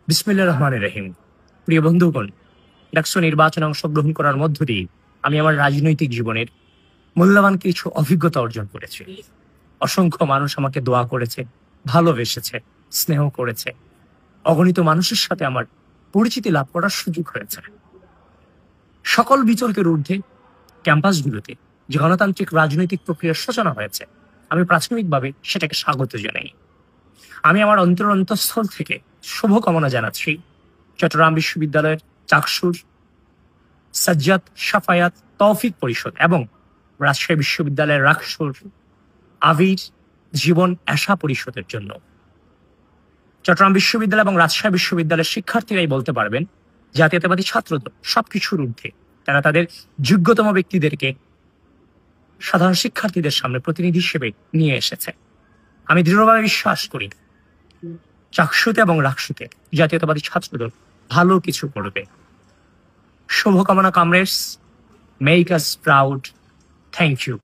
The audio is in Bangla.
বিসমিল্লাহির রহমানির রহিম। প্রিয় বন্ধুগণ, ডাকসু নির্বাচনে অংশগ্রহণ করার মধ্য দিয়ে আমি আমার রাজনৈতিক জীবনের মূল্যবান কিছু অভিজ্ঞতা অর্জন করেছি। অসংখ্য মানুষ আমাকে দোয়া করেছে, ভালোবেসেছে, স্নেহ করেছে। অগণিত মানুষের সাথে আমার পরিচিতি লাভ করার সুযোগ হয়েছে। সকল বিতর্কের ঊর্ধ্বে ক্যাম্পাসগুলোতে যে গণতান্ত্রিক রাজনৈতিক প্রক্রিয়ার সূচনা হয়েছে, আমি প্রাথমিকভাবে সেটাকে স্বাগত জানাই। আমি আমার অন্তঃস্থল থেকে শুভকামনা জানাচ্ছি চট্টগ্রাম বিশ্ববিদ্যালয়ের চাকসুর সাজ্জাদ সাফায়াত তৌফিক পরিষদ এবং রাজশাহী বিশ্ববিদ্যালয়ের রাকসুর আবির জীবন আশা পরিষদের জন্য। চট্টগ্রাম বিশ্ববিদ্যালয় এবং রাজশাহী বিশ্ববিদ্যালয়ের শিক্ষার্থীরাই বলতে পারবেন জাতীয়তাবাদী ছাত্রদল সবকিছুর ঊর্ধ্বে তারা তাদের যোগ্যতম ব্যক্তিদেরকে সাধারণ শিক্ষার্থীদের সামনে প্রতিনিধি হিসেবে নিয়ে এসেছে। আমি দৃঢ়ভাবে বিশ্বাস করি চাকসুতে এবং রাকসুতে জাতীয়তাবাদী ছাত্রদল ভালো কিছু করবে। শুভকামনা comrades, make us proud. Thank you.